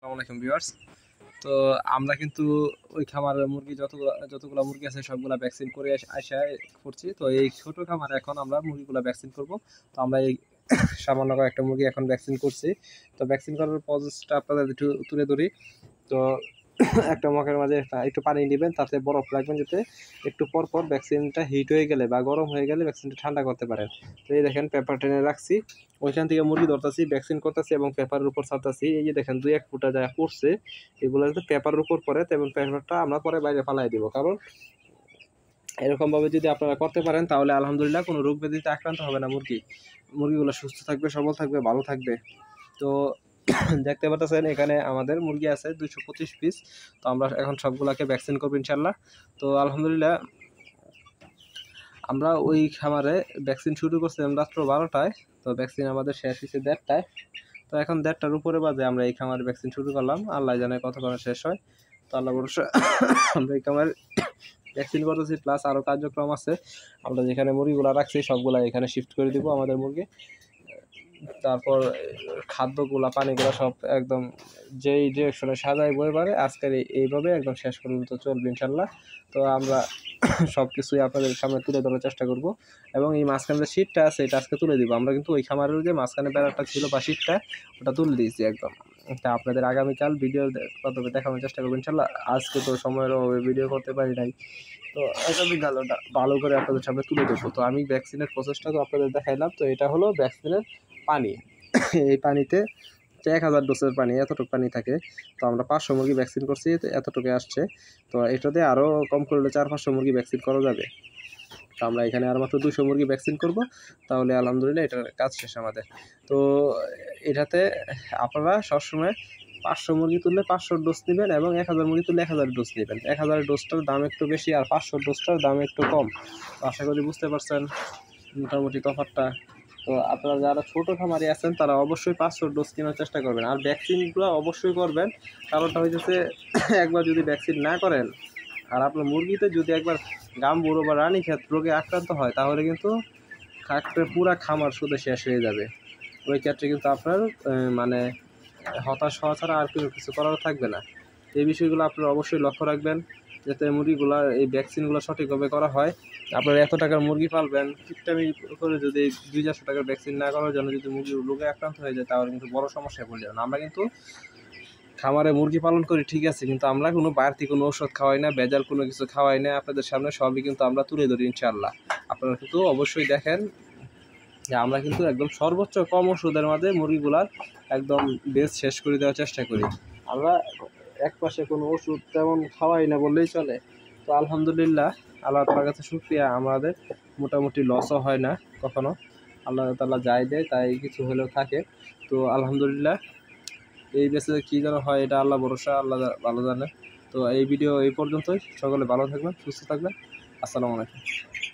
আসসালামু আলাইকুম ভিউয়ার্স। তো আমরা কিন্তু ওই খামারের মুরগি যতগুলা মুরগি আছে সবগুলা ভ্যাকসিন করে আসা করছি। তো এই ছোট খামারে এখন আমরা মুরগিগুলা ভ্যাকসিন করব। তো আমরা এই সামান্য কয়েকটা মুরগি এখন ভ্যাকসিন করছি। তো ভ্যাকসিন করার প্রসেসটা আপনাদের একটু তুলে ধরি। তো একটা মগের মাঝে একটু পানি নেবেন, তাতে বরফ রাখবেন যাতে একটু পর পর ভ্যাকসিনটা হিট হয়ে গেলে বা গরম হয়ে গেলে ভ্যাকসিনটা ঠান্ডা করতে পারেন। তো এই দেখেন পেপার টেনে রাখছি, ওইখান থেকে মুরগি ধরতেছি, ভ্যাকসিন করতেছি এবং পেপারের উপর ছাড়তেছি। এই যে দেখেন 2-1 ফুটা যা পড়ছে, এগুলো যাতে পেপারের উপর পড়ে এবং পেপারটা আমরা পরে বাইরে ফালাই দিব। কারণ এরকমভাবে যদি আপনারা করতে পারেন তাহলে আলহামদুলিল্লাহ কোনো রোগ ব্যাধিতে আক্রান্ত হবে না মুরগিগুলো সুস্থ থাকবে, সবল থাকবে, ভালো থাকবে। তো দেখতে পাচ্ছেন এখানে আমাদের মুরগি আছে 225 পিস। তো আমরা এখন সবগুলাকে ভ্যাকসিন করবো ইনশাল্লাহ। তো আলহামদুলিল্লাহ আমরা ওই খামারে ভ্যাকসিন শুরু করছিলাম রাত্র 12টায়। তো ভ্যাকসিন আমাদের শেষ হয়েছে 1:30টায়। তো এখন 1:30টার উপরে বাজে আমরা এই খামারে ভ্যাকসিন শুরু করলাম। আল্লাহ জানে কতক্ষণ শেষ হয়। তো আল্লাহ ভরসা আমরা এই খামারে ভ্যাকসিন করতেছি, প্লাস আরও কার্যক্রম আছে। আমরা যেখানে মুরগিগুলো রাখছি সবগুলা এখানে শিফট করে দিব আমাদের মুরগি। তারপর খাদ্যগুলা পানিগুলা সব একদম যেই ডিরেকশনে সাজাইবো এবারে আজকের এইভাবে একদম শেষ পর্যন্ত চলবে ইনশাল্লাহ। তো আমরা সব কিছুই আপনাদের সামনে তুলে ধরার চেষ্টা করব এবং এই মাঝখানে যে শীটটা আছে এটা আজকে তুলে দিব। আমরা কিন্তু ওই খামারের যে মাঝখানে বেড়াটা ছিল বা শীটটা ওটা তুলে দিয়েছি একদম। তা আপনাদের আগামীকাল ভিডিওর মাধ্যমে দেখানোর চেষ্টা করবো ইনশাল্লাহ। আজকে তো সময়ের অভাবে ভিডিও করতে পারি নাই, তো আগামীকালটা ভালো করে আপনাদের সামনে তুলে দেবো। তো আমি ভ্যাকসিনের প্রসেসটা তো আপনাদের দেখাইলাম। তো এটা হলো ভ্যাকসিনের পানি। এই পানিতে 1000 ডোজের পানি, এতটুকু পানি থাকে। তো আমরা 500 মুরগি ভ্যাকসিন করছি, এতটুকু আসছে। তো এটাতে আরও কম করলে 400-500 মুরগি ভ্যাকসিন করা যাবে। তো আমরা এখানে আর মাত্র 200 মুরগি ভ্যাকসিন করব, তাহলে আলহামদুলিল্লাহ এটার কাজ শেষ আমাদের। তো এটাতে আপনারা সবসময় 500 মুরগি তুললে 500 ডোজ নেবেন এবং 1000 মুরগি তুললে 1000 ডোজ নেবেন। 1000 ডোজটার দাম একটু বেশি আর 500 ডোজটার দাম একটু কম। তো আশা করি বুঝতে পারছেন মোটামুটি তফাৎটা। তো আপনারা যারা ছোটো খামারি আছেন তারা অবশ্যই 500 ডোজ কেনার চেষ্টা করবেন আর ভ্যাকসিনগুলো অবশ্যই করবেন। কারণটা হইতেছে একবার যদি ভ্যাকসিন না করেন আর আপনার মুরগিতে যদি একবার গাম্বুরো বা রানীক্ষেত রোগে আক্রান্ত হয় তাহলে কিন্তু পুরা খামার শুধু শেষ হয়ে যাবে। ওই ক্ষেত্রে কিন্তু আপনার মানে হতাশ হওয়া ছাড়া আর কিছু করার থাকবে না। এই বিষয়গুলো আপনারা অবশ্যই লক্ষ্য রাখবেন যাতে মুরগিগুলো এই ভ্যাকসিনগুলো সঠিকভাবে করা হয়। আপনারা এত টাকার মুরগি পালবেন, কিপটামি করে যদি 200-400 টাকার ভ্যাকসিন না করার জন্য যদি মুরগি রোগে আক্রান্ত হয়ে যায় তাহলে কিন্তু বড় সমস্যায় পড়ে যাবেন। আমরা কিন্তু খামারে মুরগি পালন করি ঠিক আছে, কিন্তু আমরা কোনো বাড়তি কোনো ওষুধ খাওয়াই না, ভেজাল কোনো কিছু খাওয়াই না। আপনাদের সামনে সবই কিন্তু আমরা তুলে ধরি ইনশাআল্লাহ। আপনারা কিন্তু অবশ্যই দেখেন যে আমরা কিন্তু একদম সর্বোচ্চ কম ওষুধের মধ্যে মুরগিগুলার একদম বেশ শেষ করে দেওয়ার চেষ্টা করি। আমরা এক পাশে কোনো ওষুধ তেমন খাওয়াই না বললেই চলে। তো আলহামদুলিল্লাহ আল্লাহ তাআলার কাছে শুকরিয়া, আমাদের মোটামুটি লসও হয় না কখনো। আল্লাহ তাআলা যাই দেয় তাই কিছু হলেও থাকে। তো আলহামদুলিল্লাহ এই বেঁচে কী যেন হয় এটা আল্লাহ ভরসা, আল্লাহ ভালো জানে। তো এই ভিডিও এই পর্যন্তই। সকলে ভালো থাকবেন, সুস্থ থাকবেন। আসসালামু আলাইকুম।